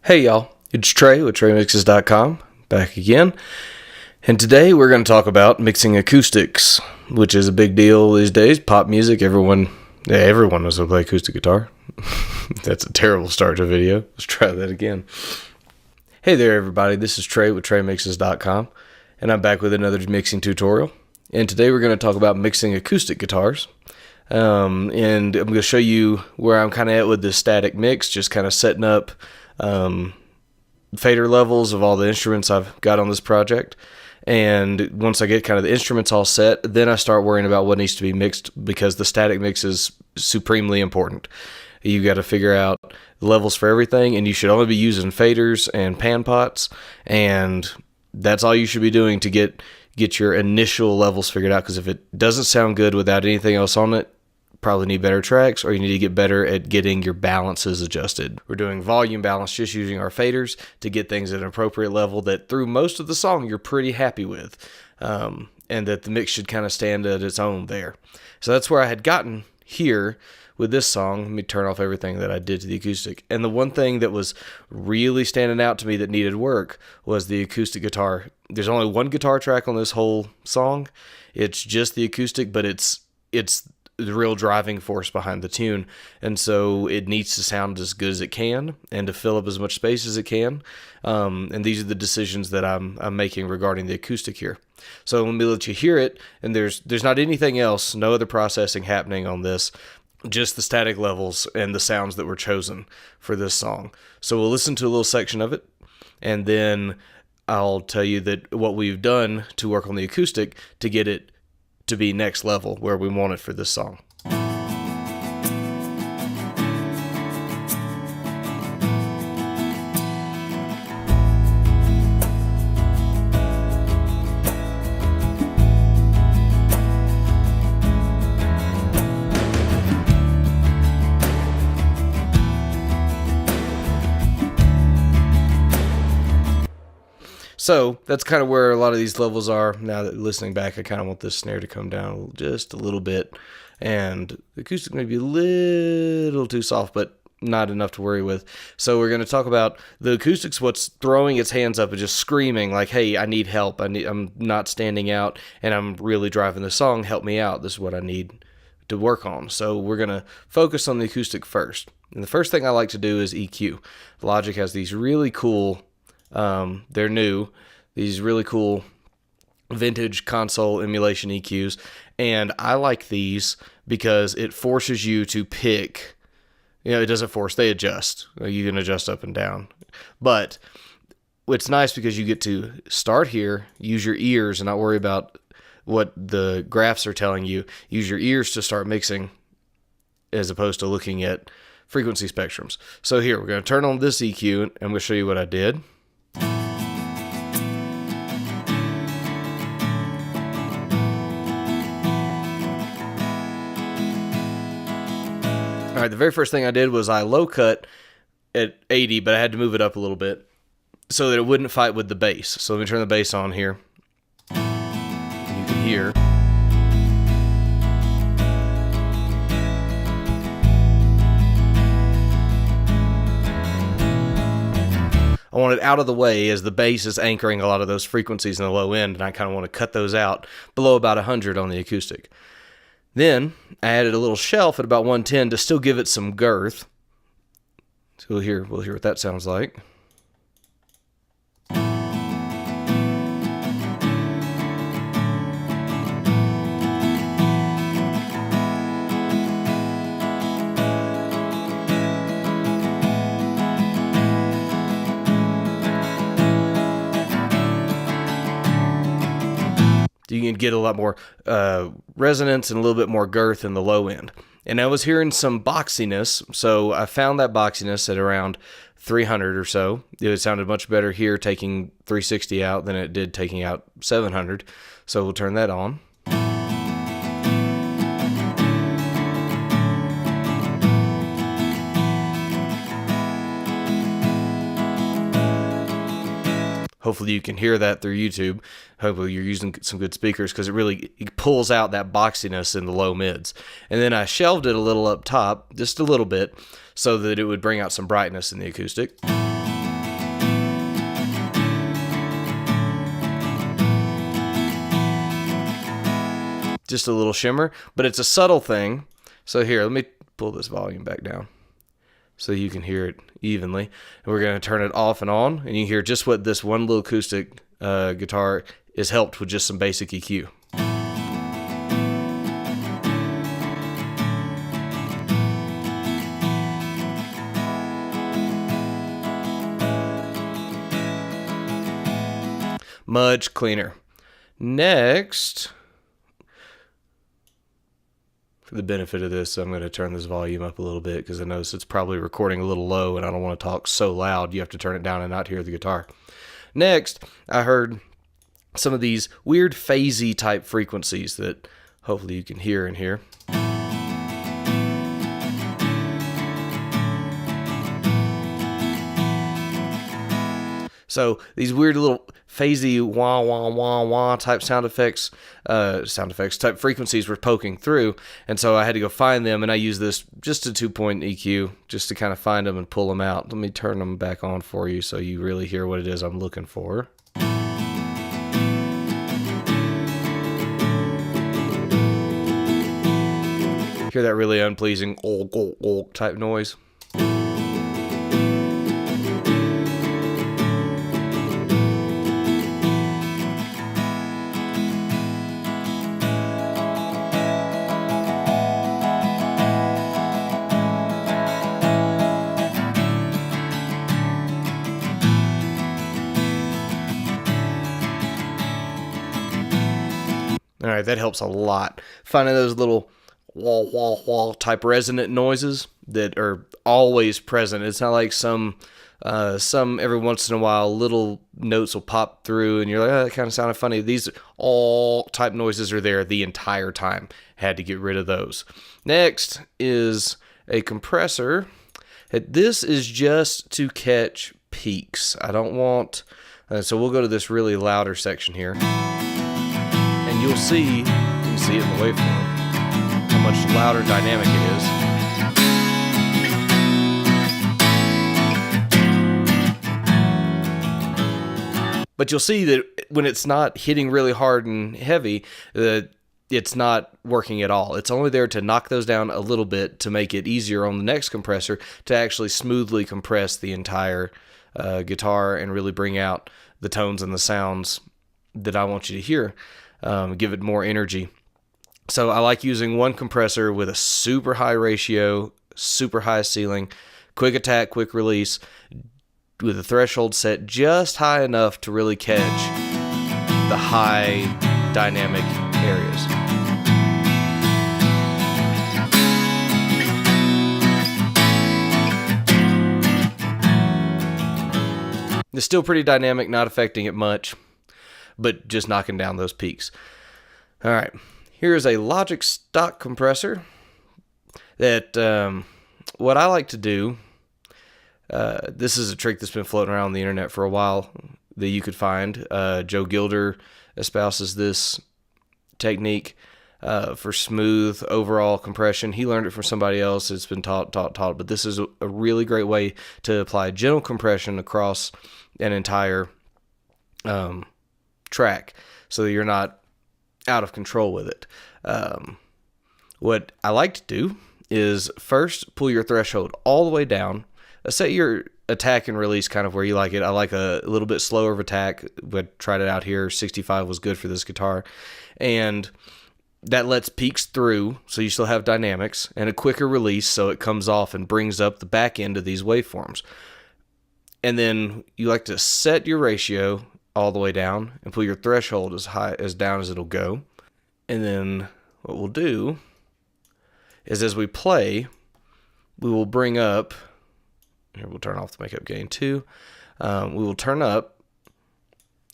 Hey y'all, it's Trey with TreyMixes.com, back again. And today we're going to talk about mixing acoustics, which is a big deal these days. Pop music, everyone knows how to play acoustic guitar. That's a terrible start to a video. Let's try that again. Hey there everybody, this is Trey with TreyMixes.com, and I'm back with another mixing tutorial. And today we're going to talk about mixing acoustic guitars. And I'm going to show you where I'm kind of at with this static mix, just kind of setting up fader levels of all the instruments I've got on this project. And once I get kind of the instruments all set, then I start worrying about what needs to be mixed, because the static mix is supremely important. You got to figure out the levels for everything, and you should only be using faders and pan pots, and that's all you should be doing to get your initial levels figured out. Because if it doesn't sound good without anything else on it, probably need better tracks, or you need to get better at getting your balances adjusted. We're doing volume balance, just using our faders to get things at an appropriate level that through most of the song you're pretty happy with, and that the mix should kind of stand at its own there. So that's where I had gotten here with this song. Let me turn off everything that I did to the acoustic. And the one thing that was really standing out to me that needed work was the acoustic guitar. There's only one guitar track on this whole song. It's just the acoustic, but it's the real driving force behind the tune, and so it needs to sound as good as it can and to fill up as much space as it can. And these are the decisions that I'm making regarding the acoustic here. So let me let you hear it, and there's not anything else, no other processing happening on this, just the static levels and the sounds that were chosen for this song. So we'll listen to a little section of it, and then I'll tell you that what we've done to work on the acoustic to get it to be next level where we want it for this song. So that's kind of where a lot of these levels are. Now that listening back, I kind of want this snare to come down just a little bit, and the acoustic may be a little too soft, but not enough to worry with. So we're going to talk about the acoustics, what's throwing its hands up and just screaming like, hey, I need help. I'm not standing out, and I'm really driving the song. Help me out. This is what I need to work on. So we're going to focus on the acoustic first. And the first thing I like to do is EQ. Logic has these really cool, they're new, these really cool vintage console emulation EQs, and I like these because it forces you to pick. It doesn't force, they adjust. You can adjust up and down, but it's nice because you get to start here, use your ears and not worry about what the graphs are telling you. Use your ears to start mixing as opposed to looking at frequency spectrums. So here, we're going to turn on this EQ, and I'm going to show you what I did. All right, the very first thing I did was I low cut at 80, but I had to move it up a little bit so that it wouldn't fight with the bass. So let me turn the bass on here. You can hear. I want it out of the way as the bass is anchoring a lot of those frequencies in the low end, and I kind of want to cut those out below about 100 on the acoustic. Then I added a little shelf at about 110 to still give it some girth. So we'll hear what that sounds like. You can get a lot more resonance and a little bit more girth in the low end. And I was hearing some boxiness, so I found that boxiness at around 300 or so. It sounded much better here taking 360 out than it did taking out 700. So we'll turn that on. Hopefully you can hear that through YouTube. Hopefully you're using some good speakers, because it pulls out that boxiness in the low mids. And then I shelved it a little up top, just a little bit, so that it would bring out some brightness in the acoustic. just a little shimmer, but it's a subtle thing. So here, let me pull this volume back down so you can hear it evenly. And we're going to turn it off and on, and you hear just what this one little acoustic guitar is helped with just some basic EQ. Much cleaner. Next, for the benefit of this, I'm going to turn this volume up a little bit because I notice it's probably recording a little low and I don't want to talk so loud you have to turn it down and not hear the guitar. Next, I heard some of these weird phasey type frequencies that hopefully you can hear in here. So these weird little phasey wah wah wah wah type sound effects type frequencies were poking through, and so I had to go find them, and I used this just a 2-point EQ just to kind of find them and pull them out. Let me turn them back on for you so you really hear what it is I'm looking for. Hear that really unpleasing type noise? All right, that helps a lot. Finding those little wah, wah, wah type resonant noises that are always present. It's not like some every once in a while little notes will pop through and you're like, oh, that kind of sounded funny. These all type noises are there the entire time. Had to get rid of those. Next is a compressor. This is just to catch peaks. I don't want, so we'll go to this really louder section here. And you'll see, you can see it in the waveform, how much louder dynamic it is. But you'll see that when it's not hitting really hard and heavy, it's not working at all. It's only there to knock those down a little bit to make it easier on the next compressor to actually smoothly compress the entire guitar and really bring out the tones and the sounds that I want you to hear. Give it more energy. So I like using one compressor with a super high ratio, super high ceiling, quick attack, quick release, with a threshold set just high enough to really catch the high dynamic areas. It's still pretty dynamic, not affecting it much, but just knocking down those peaks. All right, here's a Logic stock compressor that what I like to do, this is a trick that's been floating around the internet for a while that you could find. Joe Gilder espouses this technique for smooth overall compression. He learned it from somebody else. It's been taught, but this is a really great way to apply gentle compression across an entire track so that you're not out of control with it. What I like to do is first pull your threshold all the way down. Set your attack and release kind of where you like it. I like a little bit slower of attack, but tried it out here. 65 was good for this guitar. And that lets peaks through, so you still have dynamics, and a quicker release so it comes off and brings up the back end of these waveforms. And then you like to set your ratio all the way down and pull your threshold as down as it'll go. And then what we'll do is as we play, we will bring up, here we'll turn off the makeup gain too, we will turn up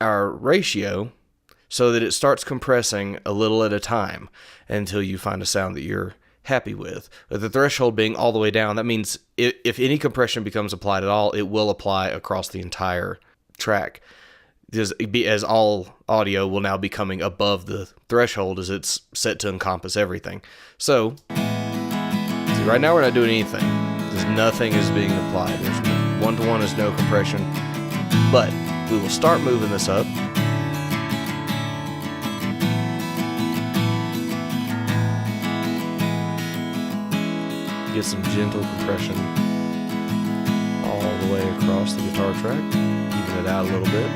our ratio so that it starts compressing a little at a time until you find a sound that you're happy with. With the threshold being all the way down, that means if any compression becomes applied at all, it will apply across the entire track. As all audio will now be coming above the threshold as it's set to encompass everything. So, see, right now we're not doing anything. There's nothing is being applied. There's one-to-one is no compression. But we will start moving this up. get some gentle compression all the way across the guitar track, even it out a little bit.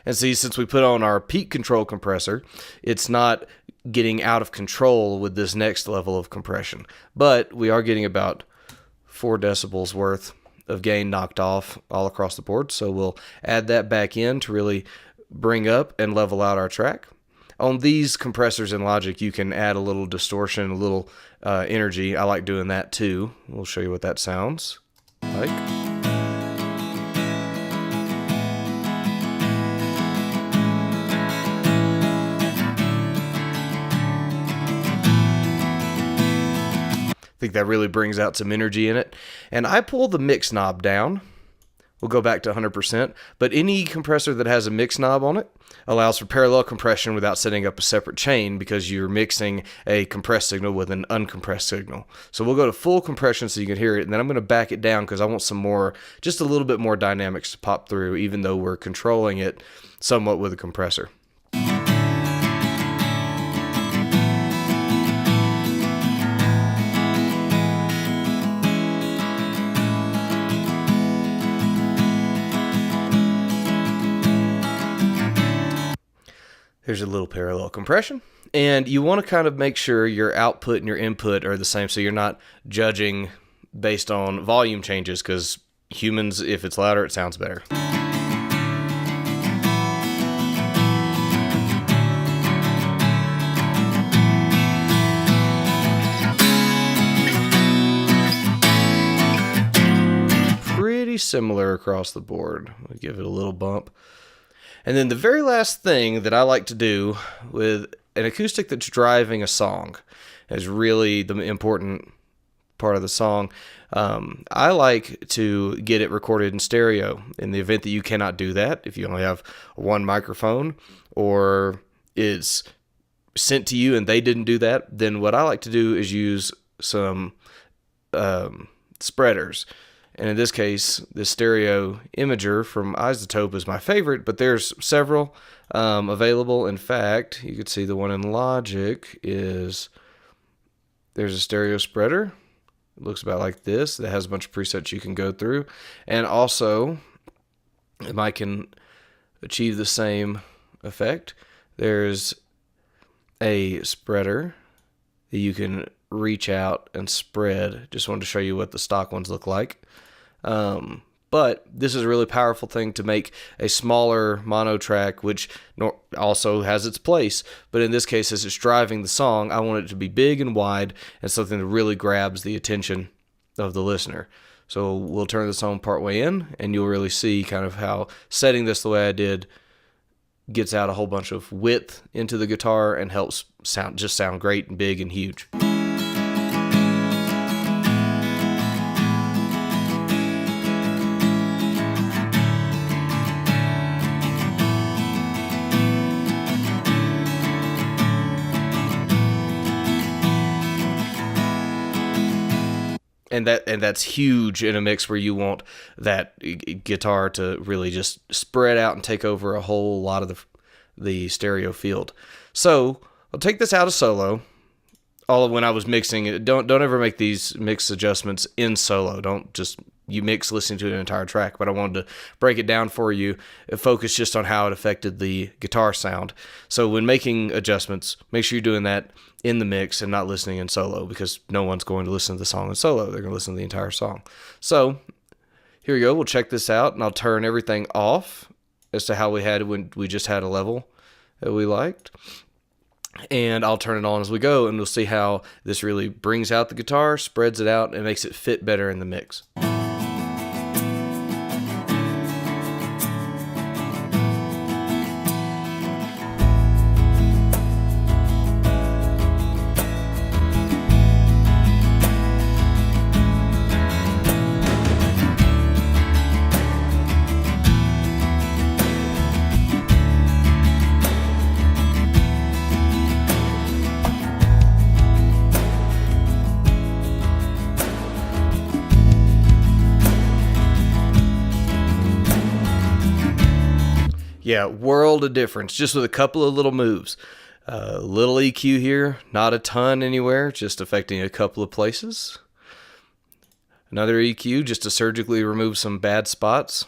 And see, since we put on our peak control compressor, it's not getting out of control with this next level of compression. But we are getting about 4 decibels worth of gain knocked off all across the board. So we'll add that back in to really bring up and level out our track. On these compressors in Logic, you can add a little distortion, a little energy. I like doing that too. We'll show you what that sounds like. I think that really brings out some energy in it. And I pull the mix knob down. We'll go back to 100%. But any compressor that has a mix knob on it allows for parallel compression without setting up a separate chain, because you're mixing a compressed signal with an uncompressed signal. So we'll go to full compression so you can hear it. And then I'm going to back it down because I want some more, just a little bit more dynamics to pop through, even though we're controlling it somewhat with a compressor. Here's a little parallel compression. And you want to kind of make sure your output and your input are the same, so you're not judging based on volume changes, because humans, if it's louder, it sounds better. Pretty similar across the board. We'll give it a little bump. And then the very last thing that I like to do with an acoustic that's driving a song is really the important part of the song. I like to get it recorded in stereo. In the event that you cannot do that, if you only have one microphone or it's sent to you and they didn't do that, then what I like to do is use some spreaders. And in this case, the stereo imager from Isotope is my favorite, but there's several available. In fact, you can see the one in Logic there's a stereo spreader. It looks about like this. That has a bunch of presets you can go through. And also, if I can achieve the same effect, there's a spreader that you can reach out and spread. Just wanted to show you what the stock ones look like. But this is a really powerful thing to make a smaller mono track, which also has its place. But in this case, as it's driving the song, I want it to be big and wide and something that really grabs the attention of the listener. So we'll turn this on partway in, and you'll really see kind of how setting this the way I did gets out a whole bunch of width into the guitar and helps sound great and big and huge. And that's huge in a mix where you want that guitar to really just spread out and take over a whole lot of the stereo field. So I'll take this out of solo. All of when I was mixing it, don't ever make these mix adjustments in solo. Don't just you mix listening to an entire track. But I wanted to break it down for you, focus just on how it affected the guitar sound. So when making adjustments, make sure you're doing that in the mix and not listening in solo, because no one's going to listen to the song in solo. They're going to listen to the entire song. So here we go. We'll check this out, and I'll turn everything off as to how we had it when we just had a level that we liked. And I'll turn it on as we go, and we'll see how this really brings out the guitar, spreads it out, and makes it fit better in the mix. Yeah, world of difference, just with a couple of little moves. Little EQ here, not a ton anywhere, just affecting a couple of places. Another EQ just to surgically remove some bad spots.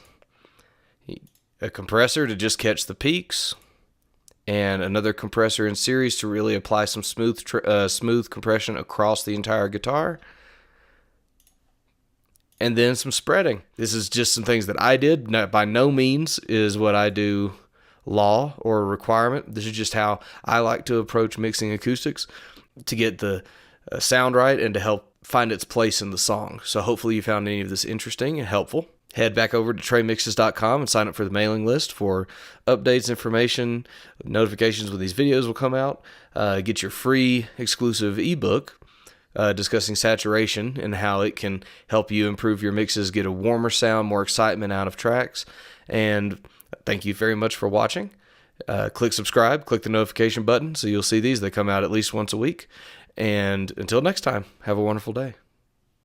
A compressor to just catch the peaks. And another compressor in series to really apply some smooth compression across the entire guitar. And then some spreading. This is just some things that I did. By no means is what I do law or a requirement. This is just how I like to approach mixing acoustics to get the sound right and to help find its place in the song. So hopefully you found any of this interesting and helpful. Head back over to TreyMixes.com and sign up for the mailing list for updates, information, notifications when these videos will come out. Get your free exclusive ebook discussing saturation and how it can help you improve your mixes, get a warmer sound, more excitement out of tracks. And thank you very much for watching. Click subscribe, click the notification button so you'll see these. They come out at least once a week. And until next time, have a wonderful day.